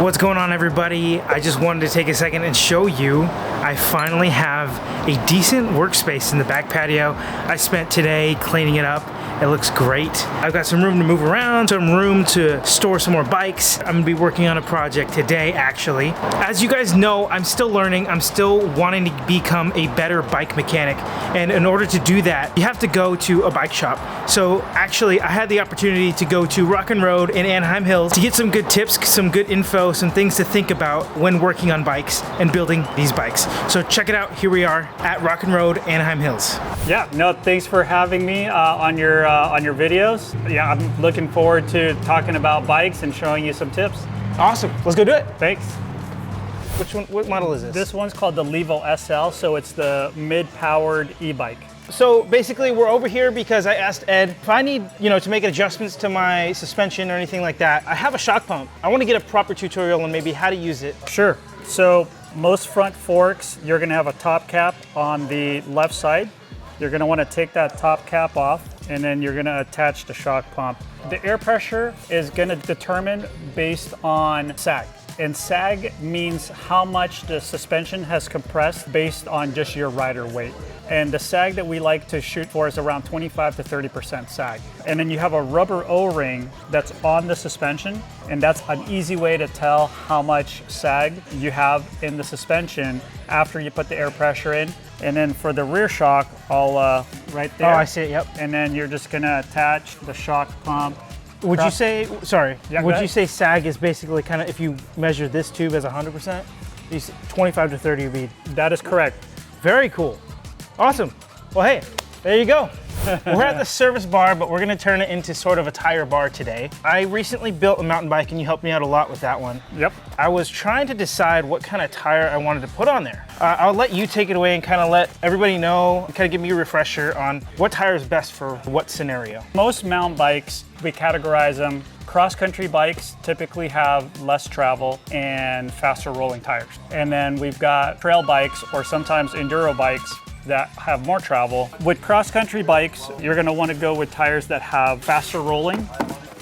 What's going on, everybody? I just wanted to take a second and show you I finally have a decent workspace in the back patio. I spent today cleaning it up. It looks great. I've got some room to move around, some room to store some more bikes. I'm gonna be working on a project today, actually. As you guys know, I'm still learning. I'm still wanting to become a better bike mechanic. And in order to do that, you have to go to a bike shop. So actually, I had the opportunity to go to Rock and Road in Anaheim Hills to get some good tips, some good info, some things to think about when working on bikes and building these bikes. So check it out. Here we are at Rock and Road, Anaheim Hills. Yeah, no, thanks for having me on your videos. Yeah, I'm looking forward to talking about bikes and showing you some tips. Awesome. Let's go do it. Thanks. Which one? What model is this? This one's called the Levo SL, so it's the mid-powered e-bike. So basically, we're over here because I asked Ed if I need, to make adjustments to my suspension or anything like that. I have a shock pump. I want to get a proper tutorial on maybe how to use it. Sure. So most front forks, you're going to have a top cap on the left side. You're going to want to take that top cap off, and then you're going to attach the shock pump. The air pressure is going to determine based on sag. And sag means how much the suspension has compressed based on just your rider weight. And the sag that we like to shoot for is around 25 to 30% sag. And then you have a rubber O-ring that's on the suspension, and that's an easy way to tell how much sag you have in the suspension after you put the air pressure in. And then for the rear shock, I'll right there. Oh, I see it, yep. And then you're just gonna attach the shock pump. Would you say, sorry, Yeah, would you say sag is basically kind of, if you measure this tube as 100%, these 25 to 30 would be? That is correct. Very cool. Awesome. Well, hey, there you go. We're at the service bar, but we're gonna turn it into sort of a tire bar today. I recently built a mountain bike and you helped me out a lot with that one. Yep. I was trying to decide what kind of tire I wanted to put on there. I'll let you take it away and kind of let everybody know, kind of give me a refresher on what tire is best for what scenario. Most mountain bikes, we categorize them. Cross-country bikes typically have less travel and faster rolling tires. And then we've got trail bikes or sometimes enduro bikes that have more travel. With cross-country bikes, you're gonna wanna go with tires that have faster rolling,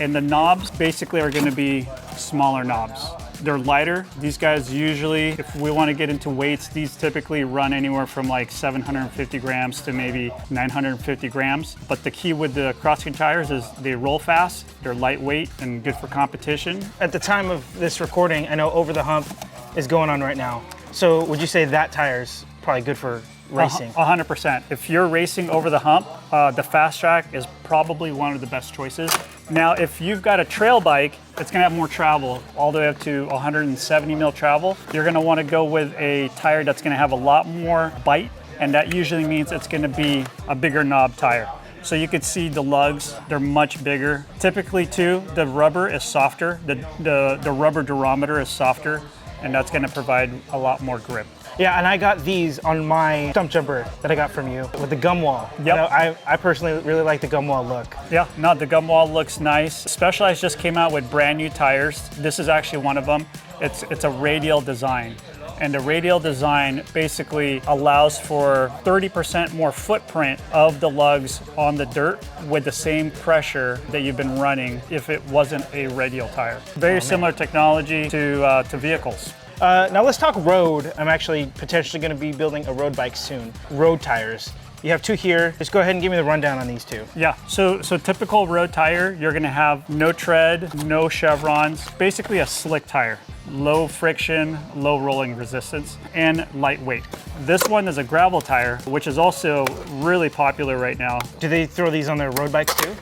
and the knobs basically are gonna be smaller knobs. They're lighter. These guys usually, if we wanna get into weights, these typically run anywhere from like 750 grams to maybe 950 grams. But the key with the cross-country tires is they roll fast, they're lightweight and good for competition. At the time of this recording, I know Over the Hump is going on right now. So would you say that tire's probably good for racing? 100%. If you're racing over the hump, the Fast Track is probably one of the best choices. Now, if you've got a trail bike, it's gonna have more travel, all the way up to 170 mil travel. You're gonna wanna go with a tire that's gonna have a lot more bite, and that usually means it's gonna be a bigger knob tire. So you could see the lugs, they're much bigger. Typically too, the rubber is softer, the rubber durometer is softer, and that's gonna provide a lot more grip. Yeah, and I got these on my stump jumper that I got from you with the gum wall. Yep. I personally really like the gum wall look. Yeah, no, the gum wall looks nice. Specialized just came out with brand new tires. This is actually one of them. It's a radial design. And the radial design basically allows for 30% more footprint of the lugs on the dirt with the same pressure that you've been running if it wasn't a radial tire. Very similar technology to vehicles. Now let's talk road. I'm actually potentially going to be building a road bike soon. Road tires. You have two here. Just go ahead and give me the rundown on these two. Yeah, so typical road tire, you're gonna have no tread, no chevrons, basically a slick tire. Low friction, low rolling resistance, and lightweight. This one is a gravel tire, which is also really popular right now. Do they throw these on their road bikes too?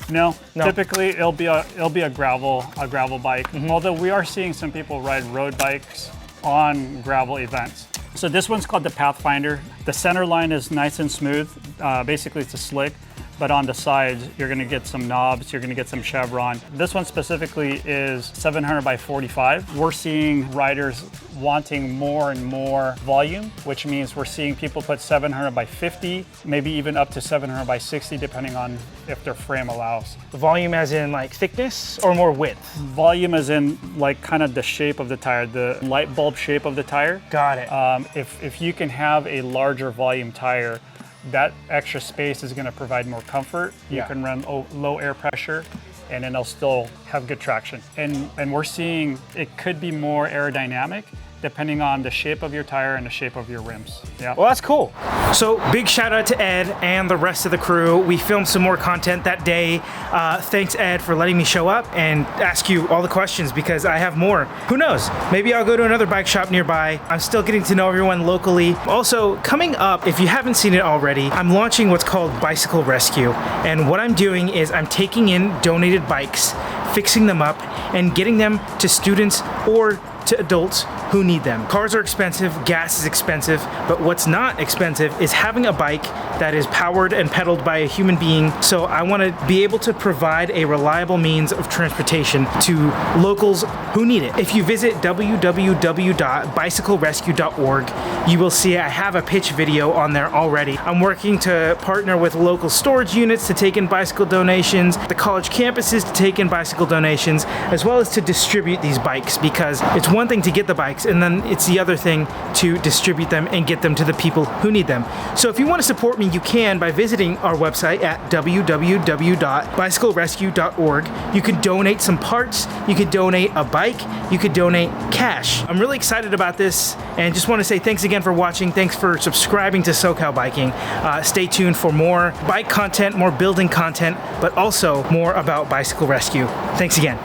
No. Typically it'll be a gravel bike. Mm-hmm. Although we are seeing some people ride road bikes on gravel events. So this one's called the Pathfinder. The center line is nice and smooth. Basically it's a slick, but on the sides, you're gonna get some knobs, you're gonna get some chevron. This one specifically is 700 by 45. We're seeing riders wanting more and more volume, which means we're seeing people put 700 by 50, maybe even up to 700 by 60, depending on if their frame allows. The volume as in like thickness or more width? Volume as in like kind of the shape of the tire, the light bulb shape of the tire. Got it. If you can have a larger volume tire, that extra space is going to provide more comfort. You can run low air pressure, and then they'll still have good traction. And we're seeing it could be more aerodynamic depending on the shape of your tire and the shape of your rims. Yeah. Well, that's cool. So big shout out to Ed and the rest of the crew. We filmed some more content that day. Thanks, Ed, for letting me show up and ask you all the questions because I have more. Who knows? Maybe I'll go to another bike shop nearby. I'm still getting to know everyone locally. Also, coming up, if you haven't seen it already, I'm launching what's called Bicycle Rescue. And what I'm doing is I'm taking in donated bikes, fixing them up, and getting them to students or to adults who need them. Cars are expensive, gas is expensive, but what's not expensive is having a bike that is powered and pedaled by a human being. So I want to be able to provide a reliable means of transportation to locals who need it. If you visit www.bicyclerescue.org, you will see I have a pitch video on there already. I'm working to partner with local storage units to take in bicycle donations, the college campuses to take in bicycle donations, as well as to distribute these bikes, because it's one thing to get the bikes and then it's the other thing to distribute them and get them to the people who need them. So if you want to support me, you can by visiting our website at www.bicyclerescue.org. You could donate some parts, you could donate a bike, you could donate cash. I'm really excited about this and just want to say thanks again for watching. Thanks for subscribing to SoCal Biking. Stay tuned for more bike content, more building content, but also more about Bicycle Rescue. Thanks again.